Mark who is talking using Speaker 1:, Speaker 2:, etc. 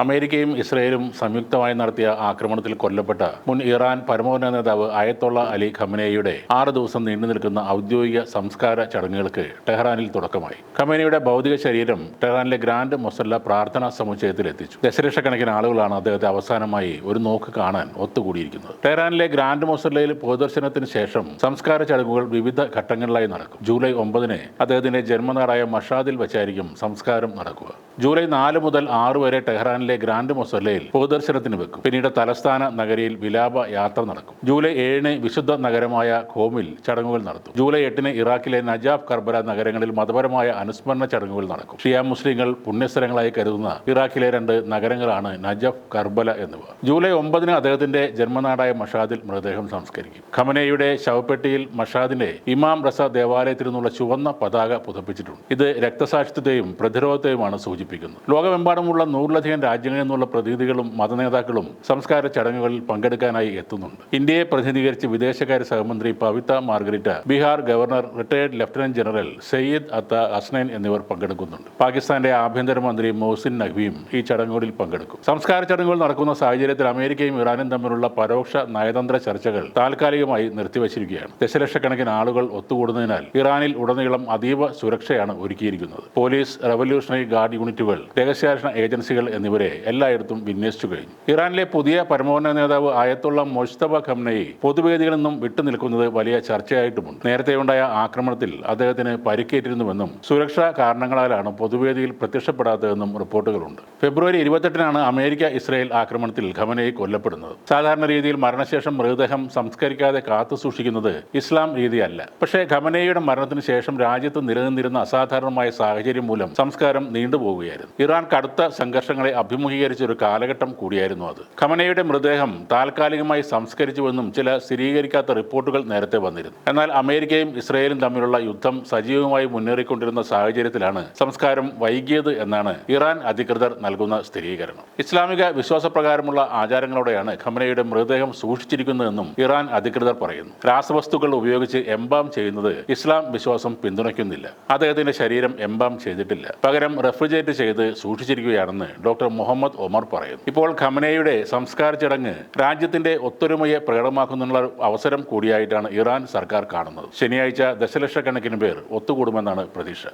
Speaker 1: അമേരിക്കയും ഇസ്രയേലും സംയുക്തമായി നടത്തിയ ആക്രമണത്തിൽ കൊല്ലപ്പെട്ട മുൻ ഇറാൻ പരമോന്നത നേതാവ് അയതൊള്ള അലി ഖമനേയിയുടെ 6 ദിവസം നീണ്ടുനിൽക്കുന്ന ഔദ്യോഗിക സംസ്കാര ചടങ്ങുകൾക്ക് ടെഹ്റാനിൽ തുടക്കമായി. ഖമനേയിയുടെ ഭൗതിക ശരീരം ടെഹ്റാനിലെ ഗ്രാൻഡ് മൊസല്ല പ്രാർത്ഥനാ സമുച്ചയത്തിൽ എത്തിച്ചു. ദശലക്ഷക്കണക്കിന് ആളുകളാണ് അദ്ദേഹത്തെ അവസാനമായി ഒരു നോക്ക് കാണാൻ ഒത്തുകൂടിയിരിക്കുന്നത്. ടെഹ്റാനിലെ ഗ്രാൻഡ് മൊസല്ലയിൽ പൊതുദർശനത്തിന് ശേഷം സംസ്കാര ചടങ്ങുകൾ വിവിധ ഘട്ടങ്ങളിലായി നടക്കും. ജൂലൈ 9 അദ്ദേഹത്തിന്റെ ജന്മനാടായ മഷാദിൽ വെച്ചായിരിക്കും സംസ്കാരം നടക്കുക. ജൂലൈ 4 മുതൽ 6 വരെ ടെഹ്റാനിൽ ഗ്രാൻഡ് മൊസല്ലയിൽ പൊതുദർശനത്തിന് വെക്കും. പിന്നീട് തലസ്ഥാന നഗരിയിൽ വിലാപ യാത്ര നടക്കും. ജൂലൈ 7 വിശുദ്ധ നഗരമായ ഖോമിൽ ചടങ്ങുകൾ നടത്തും. ജൂലൈ 8 ഇറാഖിലെ നജാഫ്, കർബല നഗരങ്ങളിൽ മതപരമായ അനുസ്മരണ ചടങ്ങുകൾ നടക്കും. ഷിയ മുസ്ലിങ്ങൾ പുണ്യസ്ഥലങ്ങളായി കരുതുന്ന ഇറാഖിലെ 2 നഗരങ്ങളാണ് നജഫ്, കർബല എന്നിവ. ജൂലൈ 9 അദ്ദേഹത്തിന്റെ ജന്മനാടായ മഷാദിൽ മൃതദേഹം സംസ്കരിക്കും. ഖമനേയിയുടെ ശവപ്പെട്ടിയിൽ മഷാദിന്റെ ഇമാം റസ ദേവാലയത്തിൽ നിന്നുള്ള ചുവന്ന പതാക പുതപ്പിച്ചിട്ടുണ്ട്. ഇത് രക്തസാക്ഷിത്വത്തെയും പ്രതിരോധത്തെയുമാണ് സൂചിപ്പിക്കുന്നത്. ലോകമെമ്പാടുമുള്ള 100ലധികം രാജ്യങ്ങളിൽ നിന്നുള്ള പ്രതിനിധികളും മതനേതാക്കളും സംസ്കാര ചടങ്ങുകളിൽ പങ്കെടുക്കാനായി എത്തുന്നുണ്ട്. ഇന്ത്യയെ പ്രതിനിധീകരിച്ച് വിദേശകാര്യ സഹമന്ത്രി Pavitra Margherita, Bihar governor retired lieutenant general Syed Ata Hasnain എന്നിവർ പങ്കെടുക്കുന്നുണ്ട്. പാകിസ്ഥാന്റെ ആഭ്യന്തരമന്ത്രി മൊഹ്സിൻ നഖ്വിയും ഈ ചടങ്ങുകളിൽ പങ്കെടുക്കും. സംസ്കാര ചടങ്ങുകൾ നടക്കുന്ന സാഹചര്യത്തിൽ അമേരിക്കയും ഇറാനും തമ്മിലുള്ള പരോക്ഷ നയതന്ത്ര ചർച്ചകൾ താൽക്കാലികമായി നിർത്തിവച്ചിരിക്കുകയാണ്. ദശലക്ഷക്കണക്കിന് ആളുകൾ ഒത്തുകൂടുന്നതിനാൽ ഇറാനിൽ ഉടനീളം അതീവ സുരക്ഷയാണ് ഒരുക്കിയിരിക്കുന്നത്. പോലീസ്, റവല്യൂഷണറി ഗാർഡ് യൂണിറ്റുകൾ, രഹസ്യാന്വേഷണ ഏജൻസികൾ എന്നിവരെ എല്ലായിടത്തും വിന്യസിച്ചു കഴിഞ്ഞു. ഇറാനിലെ പുതിയ പരമോന്നത നേതാവ് അയതൊള്ള മൊജ്തബ ഖമനേയി പൊതുവേദികളിൽ നിന്നും വിട്ടുനിൽക്കുന്നത് വലിയ ചർച്ചയായിട്ടുമുണ്ട്. നേരത്തെയുണ്ടായ ആക്രമണത്തിൽ അദ്ദേഹത്തിന് പരിക്കേറ്റിരുന്നുവെന്നും സുരക്ഷാ കാരണങ്ങളാലാണ് പൊതുവേദിയിൽ പ്രത്യക്ഷപ്പെടാത്തതെന്നും റിപ്പോർട്ടുകളുണ്ട്. ഫെബ്രുവരി 28 അമേരിക്ക ഇസ്രയേൽ ആക്രമണത്തിൽ ഖമനേയി കൊല്ലപ്പെടുന്നത്. സാധാരണ രീതിയിൽ മരണശേഷം മൃതദേഹം സംസ്കരിക്കാതെ കാത്തു സൂക്ഷിക്കുന്നത് ഇസ്ലാം രീതിയല്ല. പക്ഷേ ഖമനേയിയുടെ മരണത്തിന് ശേഷം രാജ്യത്ത് നിലനിന്നിരുന്ന അസാധാരണമായ സാഹചര്യം മൂലം സംസ്കാരം നീണ്ടുപോകുകയായിരുന്നു. ഇറാൻ കടുത്ത സംഘർഷങ്ങളെ അഭിമുഖീകരിച്ച ഒരു കാലഘട്ടം കൂടിയായിരുന്നു അത്. ഖമനേയിയുടെ മൃതദേഹം താൽക്കാലികമായി സംസ്കരിച്ചുവെന്നും ചില സ്ഥിരീകരിക്കാത്ത റിപ്പോർട്ടുകൾ നേരത്തെ വന്നിരുന്നു. എന്നാൽ അമേരിക്കയും ഇസ്രയേലും തമ്മിലുള്ള യുദ്ധം സജീവമായി മുന്നേറിക്കൊണ്ടിരുന്ന സാഹചര്യത്തിലാണ് സംസ്കാരം വൈകിയത് എന്നാണ് ഇറാൻ അധികൃതർ നൽകുന്ന സ്ഥിരീകരണം. ഇസ്ലാമിക വിശ്വാസപ്രകാരമുള്ള ആചാരങ്ങളോടെയാണ് ഖമനേയിയുടെ മൃതദേഹം സൂക്ഷിച്ചിരിക്കുന്നതെന്നും ഇറാൻ അധികൃതർ പറയുന്നു. രാസവസ്തുക്കൾ ഉപയോഗിച്ച് എംബാം ചെയ്യുന്നത് ഇസ്ലാം വിശ്വാസം പിന്തുണയ്ക്കുന്നില്ല. അദ്ദേഹത്തിന്റെ ശരീരം എംബാം ചെയ്തിട്ടില്ല. പകരം റെഫ്രിജറേറ്റ് ചെയ്ത് സൂക്ഷിച്ചിരിക്കുകയാണെന്ന് ഡോക്ടർ മുഹമ്മദ് ഒമർ പറയുന്നു. ഇപ്പോൾ ഖമനേയിയുടെ സംസ്കാര ചടങ്ങ് രാജ്യത്തിന്റെ ഒത്തൊരുമയെ പ്രകടമാക്കുന്നതിനുള്ള അവസരം കൂടിയായിട്ടാണ് ഇറാൻ സർക്കാർ കാണുന്നത്. ശനിയാഴ്ച ദശലക്ഷക്കണക്കിന് പേർ ഒത്തുകൂടുമെന്നാണ് പ്രതീക്ഷ.